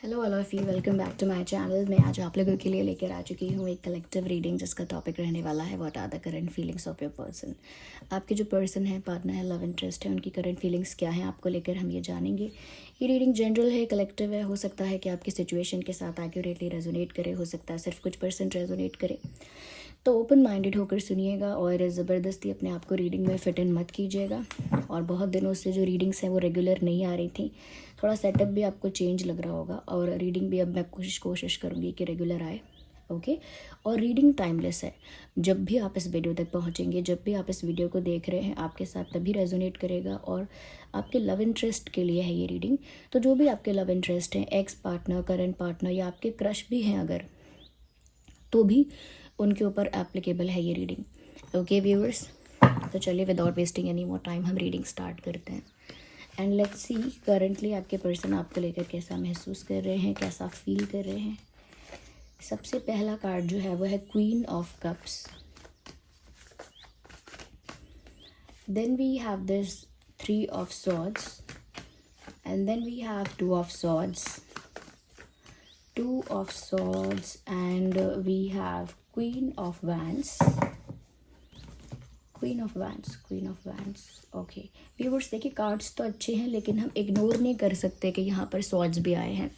Hello all of you, welcome back to my channel. मैं आज आप लोगों के लिए लेकर आ चुकी हूँ एक कलेक्टिव रीडिंग जिसका टॉपिक रहने वाला है what are the current feelings of your person. आपके जो पर्सन है, पार्टनर है, लव इंटरेस्ट है, उनकी करंट फीलिंग्स क्या हैं आपको लेकर हम ये जानेंगे। ये रीडिंग जनरल है, कलेक्टिव है। हो सकता है कि आपकी सिचुएशन के साथ एक्यूरेटली रेजोनेट करे, हो सकता है सिर्फ कुछ % रेजोनेट करे। तो ओपन माइंडेड होकर सुनिएगा और ज़बरदस्ती अपने आप को रीडिंग में फिट इन मत कीजिएगा। और बहुत दिनों से जो रीडिंग्स हैं वो रेगुलर नहीं आ रही थी, थोड़ा सेटअप भी आपको चेंज लग रहा होगा और रीडिंग भी अब मैं कोशिश करूँगी कि रेगुलर आए। ओके। और रीडिंग टाइमलेस है। जब भी आप इस वीडियो तक पहुँचेंगे, जब भी आप इस वीडियो को देख रहे हैं, आपके साथ तभी रेजोनेट करेगा और आपके लव इंटरेस्ट के लिए है ये रीडिंग। तो जो भी आपके लव इंटरेस्ट हैं, एक्स पार्टनर, करंट पार्टनर या आपके क्रश भी हैं अगर, तो भी उनके ऊपर एप्लीकेबल है ये रीडिंग। ओके व्यूअर्स, तो चलिए without wasting any more time हम रीडिंग स्टार्ट करते हैं। एंड लेट्स सी करंटली आपके पर्सन आपको लेकर कैसा महसूस कर रहे हैं, कैसा फील कर रहे हैं। सबसे पहला कार्ड जो है वो है queen of cups. Then we have this 3 of swords and then we have 2 of swords, 2 of swords, and we have queen of wands, queen of wands, queen of wands। Okay viewers, देखिए cards तो अच्छे हैं लेकिन हम ignore नहीं कर सकते कि यहाँ पर सॉर्ड्स भी आए हैं।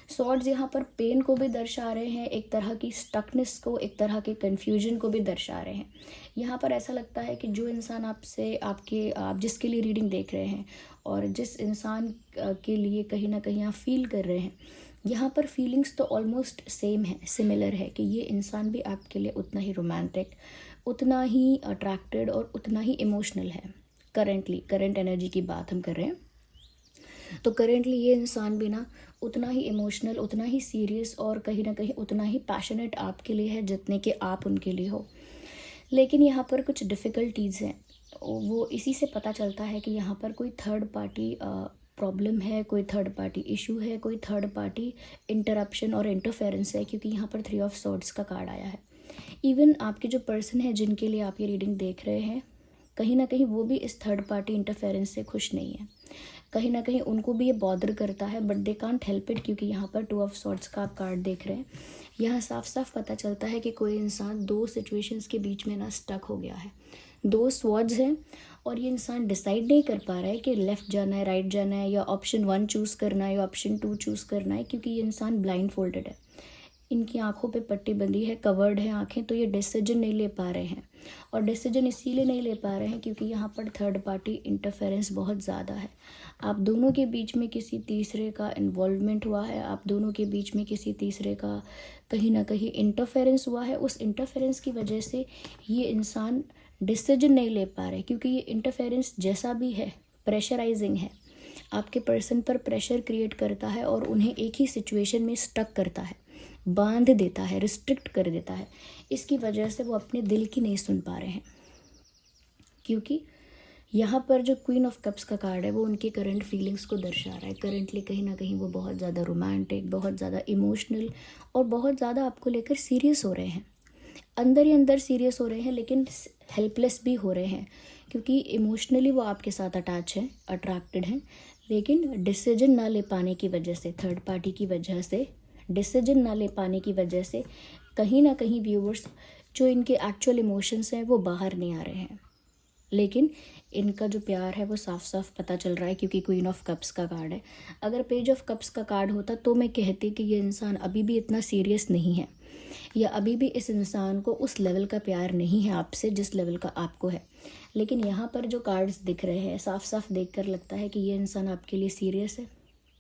सॉर्ड्स यहाँ पर पेन को भी दर्शा रहे हैं, एक तरह की स्टकनेस को, एक तरह के कन्फ्यूजन को भी दर्शा रहे हैं। यहाँ पर ऐसा लगता है कि जो इंसान आपसे आप जिसके लिए रीडिंग देख रहे हैं और जिस इंसान के लिए कहीं ना कहीं आप फील कर रहे हैं, यहाँ पर फीलिंग्स तो ऑलमोस्ट सेम है, सिमिलर है कि ये इंसान भी आपके लिए उतना ही रोमांटिक, उतना ही अट्रैक्टेड और उतना ही इमोशनल है। करंट एनर्जी की बात हम कर रहे हैं तो करेंटली ये इंसान भी ना उतना ही इमोशनल, उतना ही सीरियस और कहीं ना कहीं उतना ही पैशनेट आपके लिए है जितने कि आप उनके लिए हो। लेकिन यहाँ पर कुछ डिफ़िकल्टीज़ हैं, वो इसी से पता चलता है कि यहाँ पर कोई थर्ड पार्टी प्रॉब्लम है, कोई थर्ड पार्टी इशू है, कोई थर्ड पार्टी इंटरप्शन और इंटरफेरेंस है, क्योंकि यहाँ पर 3 ऑफ सॉर्ड्स का कार्ड आया है। इवन आपके जो पर्सन है जिनके लिए आप ये रीडिंग देख रहे हैं, कहीं ना कहीं वो भी इस थर्ड पार्टी इंटरफेरेंस से खुश नहीं है। कहीं ना कहीं उनको भी ये बॉदर करता है, but they can't help it, क्योंकि यहाँ पर 2 ऑफ सॉर्ड्स का आप कार्ड देख रहे हैं। यहाँ साफ साफ पता चलता है कि कोई इंसान 2 सिचुएशंस के बीच में ना स्टक हो गया है। 2 स्वॉर्ड्स हैं और ये इंसान डिसाइड नहीं कर पा रहा है कि लेफ़्ट जाना है, राइट जाना है, या ऑप्शन 1 चूज़ करना है या ऑप्शन 2 चूज़ करना है, क्योंकि ये इंसान ब्लाइंड फोल्डेड है। इनकी आंखों पे पट्टी बंधी है, कवर्ड है आंखें, तो ये डिसीजन नहीं ले पा रहे हैं। और डिसीजन इसीलिए नहीं ले पा रहे हैं क्योंकि यहाँ पर थर्ड पार्टी इंटरफेरेंस बहुत ज़्यादा है। आप दोनों के बीच में किसी तीसरे का इन्वॉल्वमेंट हुआ है, आप दोनों के बीच में किसी तीसरे का कहीं ना कहीं इंटरफेरेंस हुआ है। उस इंटरफेरेंस की वजह से ये इंसान डिसीजन नहीं ले पा रहे, क्योंकि ये इंटरफेरेंस जैसा भी है प्रेशराइजिंग है, आपके पर्सन पर प्रेशर क्रिएट करता है और उन्हें एक ही सिचुएशन में स्टक करता है, बांध देता है, रिस्ट्रिक्ट कर देता है। इसकी वजह से वो अपने दिल की नहीं सुन पा रहे हैं, क्योंकि यहाँ पर जो क्वीन ऑफ कप्स का कार्ड है वो उनकी करंट फीलिंग्स को दर्शा रहा है। करंटली कहीं ना कहीं वो बहुत ज़्यादा रोमांटिक, बहुत ज़्यादा इमोशनल और बहुत ज़्यादा आपको लेकर सीरियस हो रहे हैं। अंदर ही अंदर सीरियस हो रहे हैं लेकिन हेल्पलेस भी हो रहे हैं, क्योंकि इमोशनली वो आपके साथ अटैच है, अट्रैक्टेड हैं, लेकिन डिसीजन ना ले पाने की वजह से, थर्ड पार्टी की वजह से, डिसीजन ना ले पाने की वजह से कहीं ना कहीं व्यूअर्स जो इनके एक्चुअल इमोशंस हैं वो बाहर नहीं आ रहे हैं। लेकिन इनका जो प्यार है वो साफ साफ पता चल रहा है, क्योंकि क्वीन ऑफ कप्स का कार्ड है। अगर पेज ऑफ कप्स का कार्ड होता तो मैं कहती कि ये इंसान अभी भी इतना सीरियस नहीं है, या अभी भी इस इंसान को उस लेवल का प्यार नहीं है आपसे जिस लेवल का आपको है। लेकिन यहाँ पर जो कार्ड्स दिख रहे हैं, साफ साफ देखकर लगता है कि ये इंसान आपके लिए सीरियस है,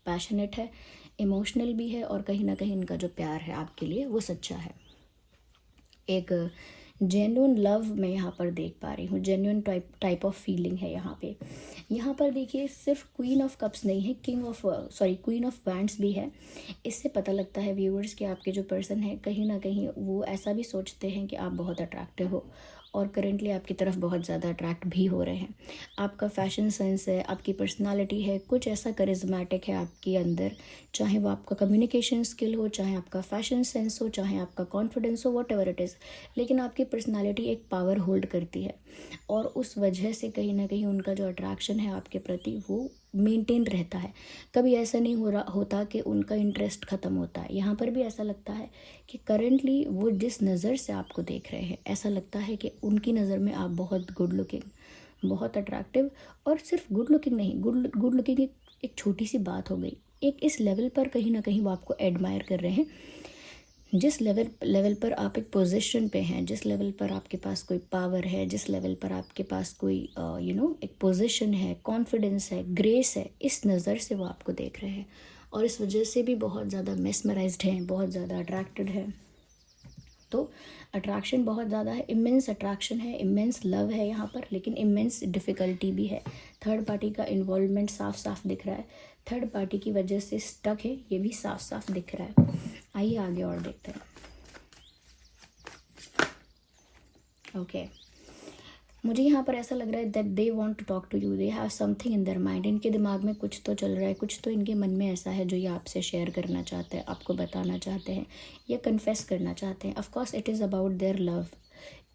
पैशनेट है, इमोशनल भी है, और कहीं ना कहीं इनका जो प्यार है आपके लिए वो सच्चा है। एक जेन्युइन लव मैं यहाँ पर देख पा रही हूँ, जेन्युइन टाइप ऑफ फीलिंग है यहाँ पे। यहाँ पर देखिए सिर्फ क्वीन ऑफ कप्स नहीं है, क्वीन ऑफ वैंड्स भी है। इससे पता लगता है व्यूअर्स कि आपके जो पर्सन है कहीं ना कहीं वो ऐसा भी सोचते हैं कि आप बहुत अट्रैक्टिव हो और करेंटली आपकी तरफ बहुत ज़्यादा अट्रैक्ट भी हो रहे हैं। आपका फैशन सेंस है, आपकी पर्सनालिटी है, कुछ ऐसा करिज्मेटिक है आपके अंदर, चाहे वो आपका कम्युनिकेशन स्किल हो, चाहे आपका फैशन सेंस हो, चाहे आपका कॉन्फिडेंस हो, वॉट एवर इट इज़, लेकिन आपकी पर्सनालिटी एक पावर होल्ड करती है और उस वजह से कहीं ना कहीं उनका जो अट्रैक्शन है आपके प्रति वो मेंटेन रहता है, कभी ऐसा नहीं होता कि उनका इंटरेस्ट ख़त्म होता है। यहाँ पर भी ऐसा लगता है कि करंटली वो जिस नज़र से आपको देख रहे हैं, ऐसा लगता है कि उनकी नज़र में आप बहुत गुड लुकिंग, बहुत अट्रैक्टिव, और सिर्फ गुड लुकिंग नहीं, गुड लुकिंग एक छोटी सी बात हो गई, एक इस लेवल पर कहीं ना कहीं वो आपको एडमायर कर रहे हैं, जिस लेवल पर आप एक पोजीशन पे हैं, जिस लेवल पर आपके पास कोई पावर है, जिस लेवल पर आपके पास कोई एक पोजीशन है, कॉन्फिडेंस है, ग्रेस है, इस नज़र से वो आपको देख रहे हैं और इस वजह से भी बहुत ज़्यादा मेस्मराइज्ड हैं, बहुत ज़्यादा अट्रैक्टेड हैं। तो अट्रैक्शन बहुत ज़्यादा है, इमेंस अट्रैक्शन है, इमेंस लव है यहाँ पर, लेकिन इमेंस डिफ़िकल्टी भी है। थर्ड पार्टी का इन्वॉल्वमेंट साफ साफ दिख रहा है, थर्ड पार्टी की वजह से स्टक है, ये भी साफ साफ दिख रहा है। आइए आगे और देखते हैं। ओके, मुझे यहाँ पर ऐसा लग रहा है that they want to talk to you, they have something in their mind. इनके दिमाग में कुछ तो चल रहा है, कुछ तो इनके मन में ऐसा है जो ये आपसे शेयर करना चाहते हैं, आपको बताना चाहते हैं या कन्फेस करना चाहते हैं। Of course it is about their love.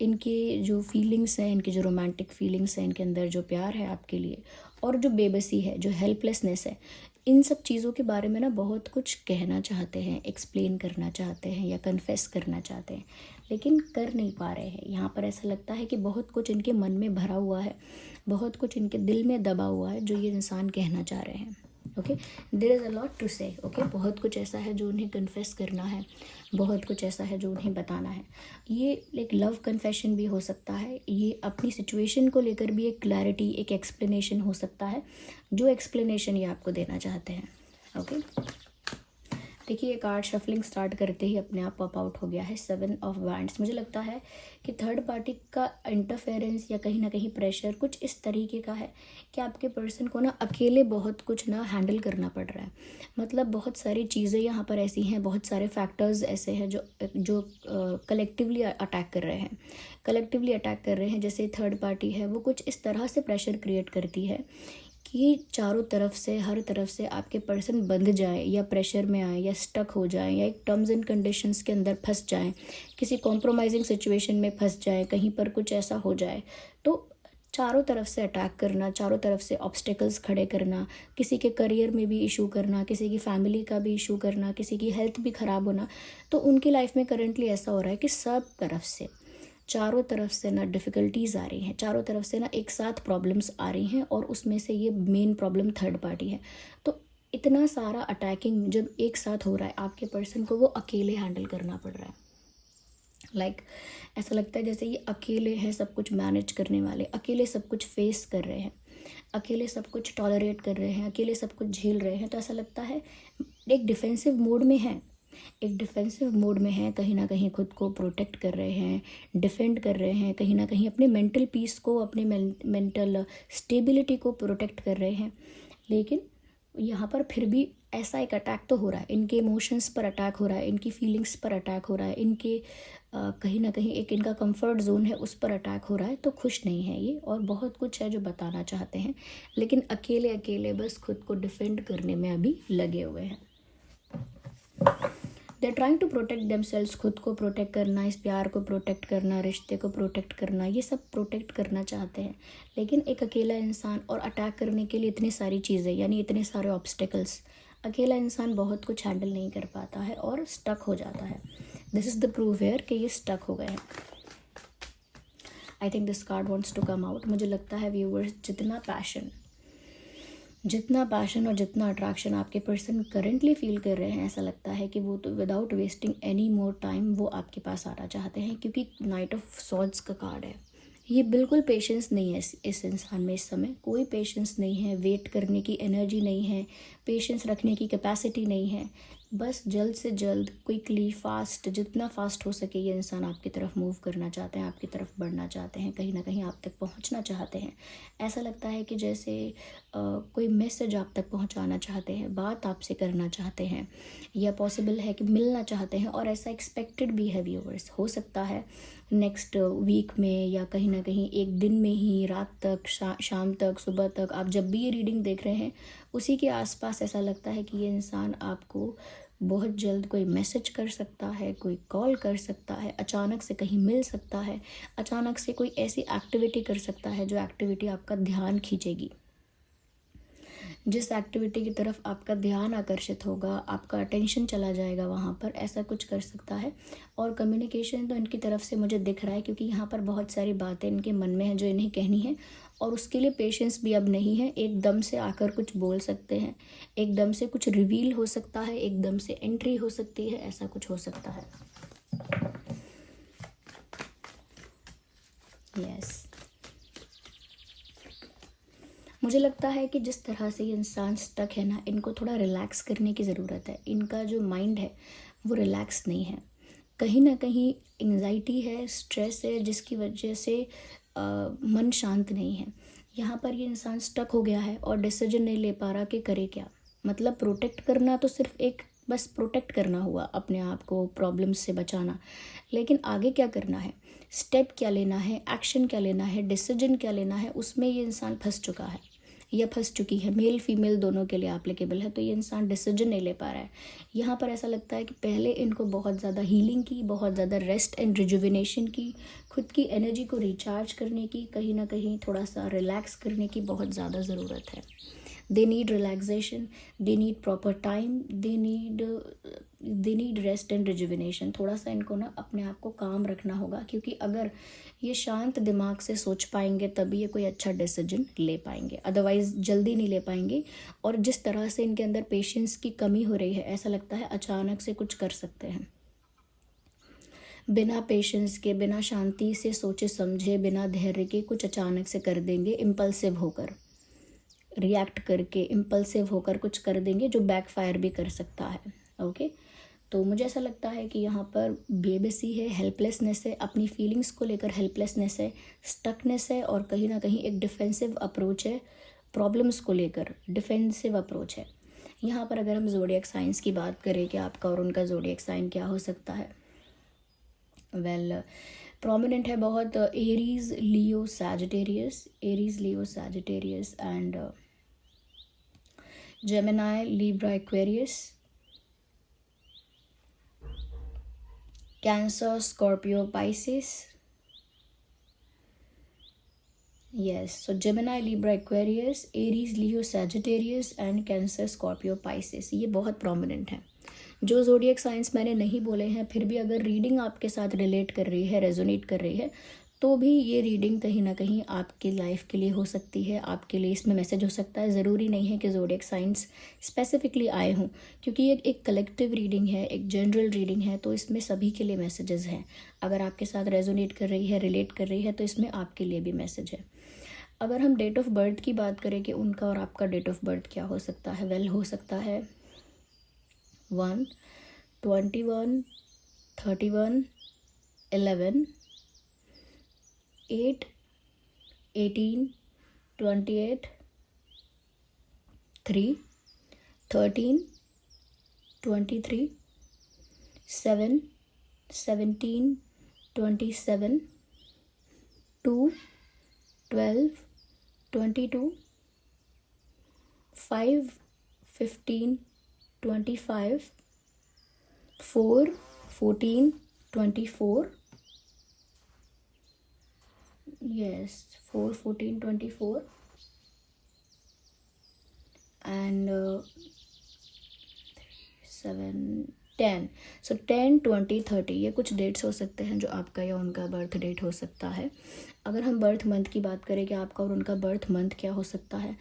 इनके जो फीलिंग्स हैं, इनकी जो रोमांटिक फीलिंग्स हैं, इनके अंदर जो प्यार है आपके लिए, और जो बेबसी है, जो हेल्पलेसनेस है, इन सब चीज़ों के बारे में ना बहुत कुछ कहना चाहते हैं, एक्सप्लेन करना चाहते हैं या कन्फेस करना चाहते हैं, लेकिन कर नहीं पा रहे हैं। यहाँ पर ऐसा लगता है कि बहुत कुछ इनके मन में भरा हुआ है, बहुत कुछ इनके दिल में दबा हुआ है जो ये इंसान कहना चाह रहे हैं। Okay, there is a lot to say. Okay, बहुत कुछ ऐसा है जो उन्हें कन्फेस करना है, बहुत कुछ ऐसा है जो उन्हें बताना है। ये एक लव कन्फेशन भी हो सकता है, ये अपनी सिचुएशन को लेकर भी एक क्लैरिटी, एक एक्सप्लेनेशन हो सकता है, जो एक्सप्लेनेशन ये आपको देना चाहते हैं। ओके, देखिए, ये कार्ड शफलिंग स्टार्ट करते ही अपने आप पॉप आउट हो गया है 7 ऑफ वैंड्स। मुझे लगता है कि थर्ड पार्टी का इंटरफेरेंस या कहीं ना कहीं प्रेशर कुछ इस तरीके का है कि आपके पर्सन को ना अकेले बहुत कुछ ना हैंडल करना पड़ रहा है। मतलब बहुत सारी चीज़ें यहाँ पर ऐसी हैं, बहुत सारे फैक्टर्स ऐसे हैं जो कलेक्टिवली अटैक कर रहे हैं, जैसे थर्ड पार्टी है वो कुछ इस तरह से प्रेशर क्रिएट करती है कि चारों तरफ से, हर तरफ से आपके पर्सन बंध जाए या प्रेशर में आए या स्टक हो जाए या एक टर्म्स एंड कंडीशंस के अंदर फंस जाए, किसी कॉम्प्रोमाइजिंग सिचुएशन में फंस जाए, कहीं पर कुछ ऐसा हो जाए तो चारों तरफ से अटैक करना, चारों तरफ से ऑब्स्टेकल्स खड़े करना, किसी के करियर में भी इशू करना, किसी की फैमिली का भी इशू करना, किसी की हेल्थ भी ख़राब होना। तो उनकी लाइफ में करंटली ऐसा हो रहा है कि सब तरफ से, चारों तरफ से ना डिफ़िकल्टीज़ आ रही हैं, चारों तरफ से ना एक साथ प्रॉब्लम्स आ रही हैं, और उसमें से ये मेन प्रॉब्लम थर्ड पार्टी है। तो इतना सारा अटैकिंग जब एक साथ हो रहा है, आपके पर्सन को वो अकेले हैंडल करना पड़ रहा है। ऐसा लगता है जैसे ये अकेले हैं सब कुछ मैनेज करने वाले, अकेले सब कुछ फेस कर रहे हैं, अकेले सब कुछ टॉलरेट कर रहे हैं, अकेले सब कुछ झेल रहे हैं। तो ऐसा लगता है एक डिफेंसिव मोड में है, कहीं ना कहीं खुद को प्रोटेक्ट कर रहे हैं, डिफेंड कर रहे हैं, कहीं ना कहीं अपने मेंटल पीस को, अपने मेंटल स्टेबिलिटी को प्रोटेक्ट कर रहे हैं। लेकिन यहाँ पर फिर भी ऐसा एक अटैक तो हो रहा है, इनके इमोशंस पर अटैक हो रहा है, इनकी फीलिंग्स पर अटैक हो रहा है, इनके कहीं ना कहीं एक इनका कंफर्ट जोन है उस पर अटैक हो रहा है। तो खुश नहीं है ये, और बहुत कुछ है जो बताना चाहते हैं, लेकिन अकेले बस खुद को डिफेंड करने में अभी लगे हुए हैं। They are trying to protect themselves, खुद को प्रोटेक्ट करना, इस प्यार को प्रोटेक्ट करना, रिश्ते को प्रोटेक्ट करना, ये सब प्रोटेक्ट करना चाहते हैं। लेकिन एक अकेला इंसान, और अटैक करने के लिए इतनी सारी चीज़ें, यानी इतने सारे ऑब्स्टेकल्स, अकेला इंसान बहुत कुछ हैंडल नहीं कर पाता है और स्टक हो जाता है। This is the proof here कि ये स्टक हो गए हैं। I think this card wants to come out. मुझे लगता है व्यूअर्स, जितना पैशन और जितना अट्रैक्शन आपके पर्सन करेंटली फील कर रहे हैं, ऐसा लगता है कि वो तो without wasting any more time वो आपके पास आना चाहते हैं, क्योंकि नाइट ऑफ सॉर्ड्स का कार्ड है। ये बिल्कुल पेशेंस नहीं है इस इंसान में, इस समय कोई पेशेंस नहीं है, वेट करने की एनर्जी नहीं है, पेशेंस रखने की कैपेसिटी नहीं है। बस जल्द से जल्द, क्विकली, फास्ट, जितना फास्ट हो सके ये इंसान आपकी तरफ मूव करना चाहते हैं, आपकी तरफ बढ़ना चाहते हैं, कहीं ना कहीं आप तक पहुंचना चाहते हैं। ऐसा लगता है कि जैसे कोई मैसेज आप तक पहुंचाना चाहते हैं, बात आपसे करना चाहते हैं, या पॉसिबल है कि मिलना चाहते हैं, और ऐसा एक्सपेक्टेड भी है व्यूअर्स। हो सकता है नेक्स्ट वीक में, या कहीं ना कहीं एक दिन में ही, रात तक, शाम तक, सुबह तक, आप जब भी ये रीडिंग देख रहे हैं उसी के आसपास ऐसा लगता है कि ये इंसान आपको बहुत जल्द कोई मैसेज कर सकता है, कोई कॉल कर सकता है, अचानक से कहीं मिल सकता है, अचानक से कोई ऐसी एक्टिविटी कर सकता है जो एक्टिविटी आपका ध्यान खींचेगी, जिस एक्टिविटी की तरफ आपका ध्यान आकर्षित होगा, आपका अटेंशन चला जाएगा वहाँ पर, ऐसा कुछ कर सकता है। और कम्युनिकेशन तो इनकी तरफ से मुझे दिख रहा है, क्योंकि यहाँ पर बहुत सारी बातें इनके मन में हैं जो इन्हें कहनी है, और उसके लिए पेशेंस भी अब नहीं है। एकदम से आकर कुछ बोल सकते हैं, एकदम से कुछ रिवील हो सकता है, एकदम से एंट्री हो सकती है, ऐसा कुछ हो सकता है। यस, मुझे लगता है कि जिस तरह से ये इंसान स्टक है ना, इनको थोड़ा रिलैक्स करने की ज़रूरत है। इनका जो माइंड है वो रिलैक्स नहीं है, कहीं ना कहीं एंजाइटी है, स्ट्रेस है, जिसकी वजह से मन शांत नहीं है। यहाँ पर ये इंसान स्टक हो गया है और डिसीजन नहीं ले पा रहा कि करे क्या। मतलब प्रोटेक्ट करना तो सिर्फ एक बस प्रोटेक्ट करना हुआ, अपने आप को प्रॉब्लम्स से बचाना, लेकिन आगे क्या करना है, स्टेप क्या लेना है, एक्शन क्या लेना है, डिसीजन क्या लेना है, उसमें ये इंसान फंस चुका है या फंस चुकी है। मेल फीमेल दोनों के लिए एप्लीकेबल है। तो ये इंसान डिसीजन नहीं ले पा रहा है। यहाँ पर ऐसा लगता है कि पहले इनको बहुत ज़्यादा हीलिंग की, बहुत ज़्यादा रेस्ट एंड रिजुविनेशन की, खुद की एनर्जी को रिचार्ज करने की, कहीं ना कहीं थोड़ा सा रिलैक्स करने की बहुत ज़्यादा ज़रूरत है। They need relaxation, they need proper time, they need rest and rejuvenation. थोड़ा सा इनको ना अपने आप को काम रखना होगा, क्योंकि अगर ये शांत दिमाग से सोच पाएंगे तभी ये कोई अच्छा डिसीजन ले पाएंगे, अदरवाइज़ जल्दी नहीं ले पाएंगे। और जिस तरह से इनके अंदर पेशेंस की कमी हो रही है, ऐसा लगता है अचानक से कुछ कर सकते हैं। बिना पेशेंस के, बिना शांति से सोचे समझे, बिना धैर्य के कुछ अचानक से कर देंगे, इम्पल्सिव होकर, रिएक्ट करके, इम्पल्सिव होकर कुछ कर देंगे जो बैकफायर भी कर सकता है। ओके, तो मुझे ऐसा लगता है कि यहाँ पर बेबसी है, हेल्पलेसनेस है, अपनी फीलिंग्स को लेकर हेल्पलेसनेस है, स्टकनेस है, और कहीं ना कहीं एक डिफेंसिव अप्रोच है, प्रॉब्लम्स को लेकर डिफेंसिव अप्रोच है। यहाँ पर अगर हम ज़ोडिएक साइंस की बात करें कि आपका और उनका ज़ोडिएक साइन क्या हो सकता है, वेल प्रोमिनेंट है बहुत Aries Leo Sagittarius, Aries Leo Sagittarius and Gemini Libra Aquarius, cancer Scorpio Pisces. Yes, so Gemini Libra Aquarius, Aries Leo Sagittarius and cancer Scorpio Pisces, ये बहुत प्रोमिनेंट है। जो ज़ोडिएक साइंस मैंने नहीं बोले हैं, फिर भी अगर रीडिंग आपके साथ रिलेट कर रही है, रेजोनेट कर रही है, तो भी ये रीडिंग कहीं ना कहीं आपकी लाइफ के लिए हो सकती है, आपके लिए इसमें मैसेज हो सकता है। ज़रूरी नहीं है कि ज़ोडिएक साइंस स्पेसिफिकली आए हों, क्योंकि ये एक कलेक्टिव रीडिंग है, एक जनरल रीडिंग है, तो इसमें सभी के लिए मैसेजेस हैं। अगर आपके साथ रेजोनेट कर रही है, रिलेट कर रही है, तो इसमें आपके लिए भी मैसेज है। अगर हम डेट ऑफ बर्थ की बात करें कि उनका और आपका डेट ऑफ बर्थ क्या हो सकता है, वेल हो सकता है 1, 21, 31, 11, 8, 18, 28, 3, 13, 23, 7, 17, 27, 2, 12, 22, 5, 15, 25, 4, 14, 24, yes, 4, 14, 24, and 7, 10, सो 10, 20, 30, ये कुछ डेट्स हो सकते हैं जो आपका या उनका बर्थ डेट हो सकता है। अगर हम बर्थ मंथ की बात करें कि आपका और उनका बर्थ मंथ क्या हो सकता है,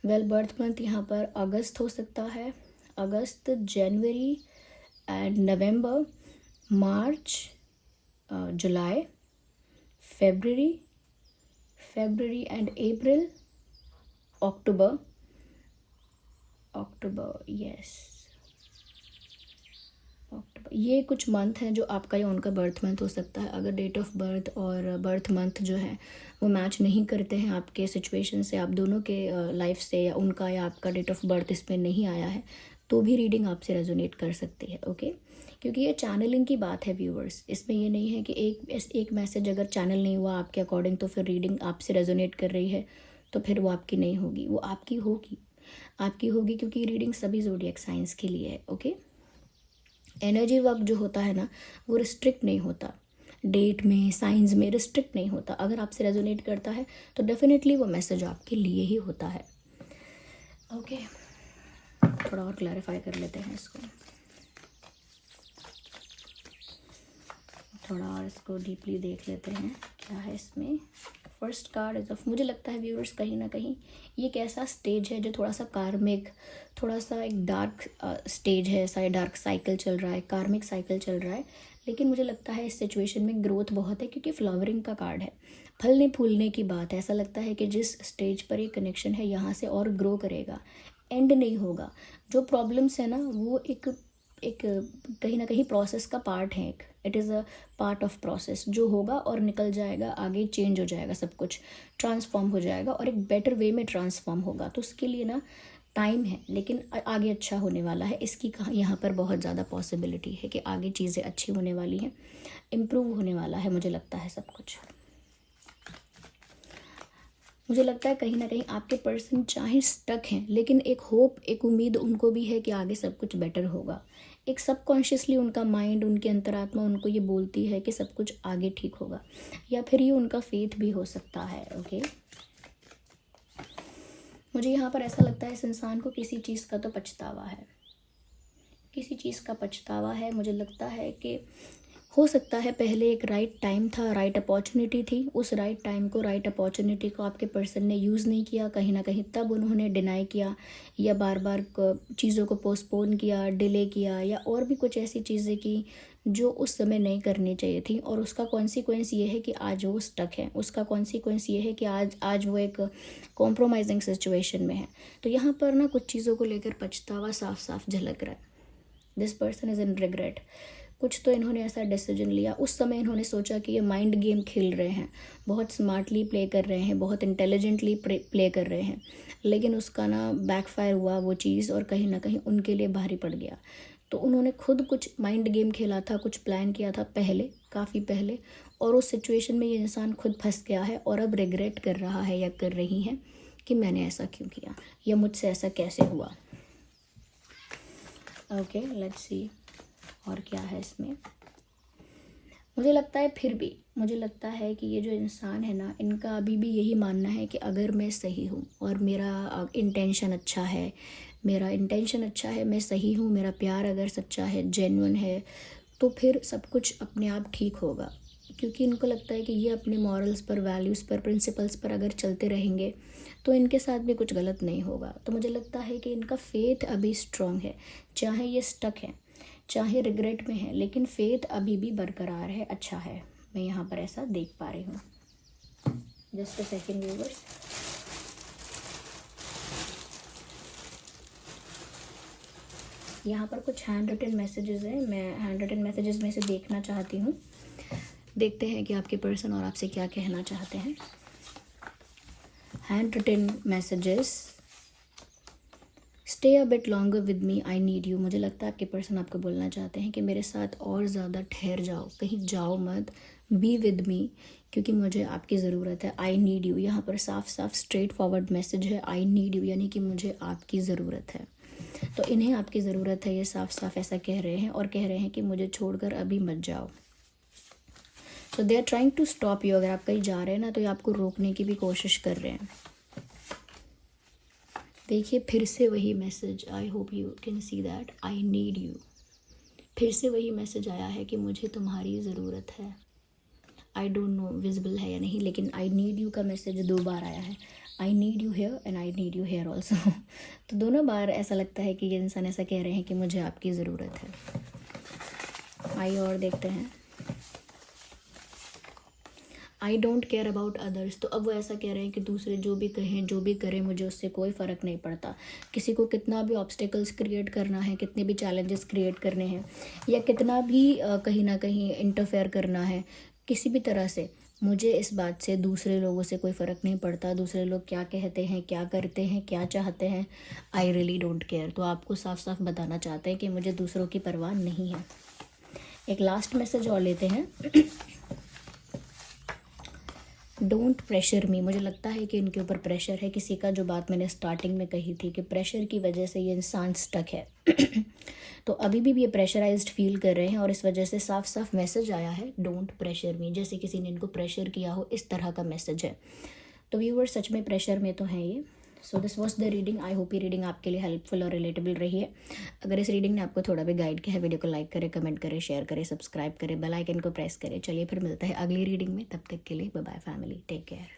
वेल बर्थ मंथ यहाँ पर अगस्त हो सकता है, August, January and November, March, July, February and April, October, yes, October. ये कुछ मंथ हैं जो आपका या उनका बर्थ मंथ हो सकता है। अगर डेट ऑफ बर्थ और बर्थ मंथ जो है वो मैच नहीं करते हैं आपके सिचुएशन से, आप दोनों के लाइफ से, या उनका या आपका डेट ऑफ बर्थ इसमें नहीं आया है, तो भी रीडिंग आपसे रेजोनेट कर सकती है। ओके, क्योंकि ये चैनलिंग की बात है व्यूअर्स, इसमें ये नहीं है कि एक मैसेज अगर चैनल नहीं हुआ आपके अकॉर्डिंग तो फिर रीडिंग आपसे रेजोनेट कर रही है तो फिर वो आपकी नहीं होगी, वो आपकी होगी क्योंकि रीडिंग सभी ज़ोडिएक साइंस के लिए है। ओके, एनर्जी वर्क जो होता है ना, वो रिस्ट्रिक्ट नहीं होता, डेट में, साइंस में रिस्ट्रिक्ट नहीं होता। अगर आपसे रेजोनेट करता है तो डेफिनेटली वो मैसेज आपके लिए ही होता है। ओके, थोड़ा और क्लैरिफाई कर लेते हैं इसको, थोड़ा और इसको डीपली देख लेते हैं क्या है इसमें। फर्स्ट कार्ड इज ऑफ, मुझे लगता है व्यूअर्स कहीं ना कहीं ये एक ऐसा स्टेज है जो थोड़ा सा कार्मिक, थोड़ा सा एक डार्क स्टेज है, ऐसा डार्क साइकिल चल रहा है, कार्मिक साइकिल चल रहा है। लेकिन मुझे लगता है इस सिचुएशन में ग्रोथ बहुत है, क्योंकि फ्लावरिंग का कार्ड है, फलने फूलने की बात है। ऐसा लगता है कि जिस स्टेज पर ये कनेक्शन है यहाँ से और ग्रो करेगा, एंड नहीं होगा। जो प्रॉब्लम्स है ना वो एक एक कहीं ना कहीं प्रोसेस का पार्ट है, एक it is a part of process, जो होगा और निकल जाएगा, आगे चेंज हो जाएगा, सब कुछ ट्रांसफॉर्म हो जाएगा और एक बेटर वे में ट्रांसफॉर्म होगा। तो उसके लिए ना टाइम है, लेकिन आगे अच्छा होने वाला है। इसकी कहाँ यहाँ पर बहुत ज़्यादा पॉसिबिलिटी है कि आगे चीज़ें अच्छी होने वाली हैं, इम्प्रूव होने वाला है, मुझे लगता है सब कुछ। मुझे लगता है कहीं ना कहीं आपके पर्सन चाहे स्टक हैं, लेकिन एक होप, एक उम्मीद उनको भी है कि आगे सब कुछ बेटर होगा। एक सबकॉन्शियसली उनका माइंड, उनकी अंतरात्मा उनको ये बोलती है कि सब कुछ आगे ठीक होगा, या फिर ये उनका फेथ भी हो सकता है। ओके, मुझे यहाँ पर ऐसा लगता है इस इंसान को किसी चीज़ का तो पछतावा है, किसी चीज़ का पछतावा है। मुझे लगता है कि हो सकता है पहले एक राइट टाइम था, राइट अपॉर्चुनिटी थी, उस राइट टाइम को, राइट अपॉर्चुनिटी को आपके पर्सन ने यूज़ नहीं किया कहीं ना कहीं, तब उन्होंने डिनाई किया या बार बार चीज़ों को पोस्टपोन किया, डिले किया, या और भी कुछ ऐसी चीज़ें की जो उस समय नहीं करनी चाहिए थी। और उसका कॉन्सिक्वेंस ये है कि आज वो स्टक है, उसका कॉन्सिक्वेंस ये है कि आज वो एक कॉम्प्रोमाइजिंग सिचुएशन में है। तो यहाँ पर ना कुछ चीज़ों को लेकर पछतावा साफ साफ झलक रहा है। This person is in regret. कुछ तो इन्होंने ऐसा डिसीजन लिया, उस समय इन्होंने सोचा कि ये माइंड गेम खेल रहे हैं, बहुत स्मार्टली प्ले कर रहे हैं, बहुत इंटेलिजेंटली प्ले कर रहे हैं, लेकिन उसका ना बैकफायर हुआ वो चीज़, और कहीं ना कहीं उनके लिए भारी पड़ गया। तो उन्होंने खुद कुछ माइंड गेम खेला था, कुछ प्लान किया था पहले, काफ़ी पहले, और उस सिचुएशन में ये इंसान खुद फंस गया है और अब रिग्रेट कर रहा है या कर रही हैं कि मैंने ऐसा क्यों किया, या मुझसे ऐसा कैसे हुआ। ओके, लेट्स सी और क्या है इसमें। मुझे लगता है, फिर भी मुझे लगता है कि ये जो इंसान है ना, इनका अभी भी यही मानना है कि अगर मैं सही हूँ और मेरा इंटेंशन अच्छा है, मेरा इंटेंशन अच्छा है, मैं सही हूँ, मेरा प्यार अगर सच्चा है, जेन्युइन है, तो फिर सब कुछ अपने आप ठीक होगा। क्योंकि इनको लगता है कि ये अपने मॉरल्स पर, वैल्यूज़ पर, प्रिंसिपल्स पर अगर चलते रहेंगे तो इनके साथ भी कुछ गलत नहीं होगा। तो मुझे लगता है कि इनका फेथ अभी स्ट्रॉन्ग है, चाहे ये स्टक है, चाहे रिग्रेट में है, लेकिन फेथ अभी भी बरकरार है, अच्छा है। मैं यहाँ पर ऐसा देख पा रही हूँ। Just a second viewers. यहाँ पर कुछ हैंड रिटन मैसेजेस हैं, मैं हैंड रिटन मैसेजेस में से देखना चाहती हूँ। देखते हैं कि आपके पर्सन और आपसे क्या कहना चाहते हैं। Hand written messages. Stay a bit longer with me, I need you. मुझे लगता है आपके पर्सन आपको बोलना चाहते हैं कि मेरे साथ और ज़्यादा ठहर जाओ, कहीं जाओ मत, बी विद मी, क्योंकि मुझे आपकी ज़रूरत है। आई नीड यू, यहाँ पर साफ साफ स्ट्रेट फॉरवर्ड मैसेज है, आई नीड यू, यानी कि मुझे आपकी ज़रूरत है। तो इन्हें आपकी ज़रूरत है, ये साफ साफ ऐसा कह रहे हैं, और कह रहे हैं कि मुझे छोड़कर अभी मत जाओ। So they are trying to stop you. अगर आप कहीं जा रहे हैं ना, तो ये आपको रोकने की भी कोशिश कर रहे हैं। देखिए फिर से वही message, I hope you can see that, I need you. फिर से वही मैसेज आया है कि मुझे तुम्हारी ज़रूरत है। आई डोंट नो विजिबल है या नहीं, लेकिन आई नीड यू का मैसेज 2 बार आया है। I need you here and I need you here also. तो दोनों बार ऐसा लगता है कि ये इंसान ऐसा कह रहे हैं कि मुझे आपकी ज़रूरत है। आइए और देखते हैं। I don't care about others. तो अब वो ऐसा कह रहे हैं कि दूसरे जो भी कहें, जो भी करें, मुझे उससे कोई फ़र्क नहीं पड़ता। किसी को कितना भी ऑब्स्टिकल्स क्रिएट करना है, कितने भी चैलेंजेस क्रिएट करने हैं, या कितना भी कहीं ना कहीं इंटरफेयर करना है किसी भी तरह से, मुझे इस बात से, दूसरे लोगों से कोई फ़र्क नहीं पड़ता। दूसरे लोग क्या कहते हैं, क्या करते हैं, क्या चाहते हैं, आई रियली डोंट केयर। तो आपको साफ साफ बताना चाहते हैं कि मुझे दूसरों की परवाह नहीं है। एक लास्ट मैसेज और लेते हैं। डोंट प्रेशर मी। मुझे लगता है कि इनके ऊपर प्रेशर है किसी का, जो बात मैंने स्टार्टिंग में कही थी कि प्रेशर की वजह से ये इंसान स्टक है। तो अभी भी ये प्रेशराइज्ड फील कर रहे हैं, और इस वजह से साफ साफ मैसेज आया है डोंट प्रेशर मी, जैसे किसी ने इनको प्रेशर किया हो, इस तरह का मैसेज है। तो व्यूअर सच में प्रेशर में तो है ये, so this was the reading. I hope ये रीडिंग आपके लिए हेल्पफुल और रिलेटेबल रही है। अगर इस रीडिंग ने आपको थोड़ा भी गाइड किया है, वीडियो को लाइक करें, कमेंट करें, शेयर करें, सब्सक्राइब करें, बेल आइकन को प्रेस करें। चलिए फिर मिलता है अगली रीडिंग में, तब तक के लिए bye bye family, take care.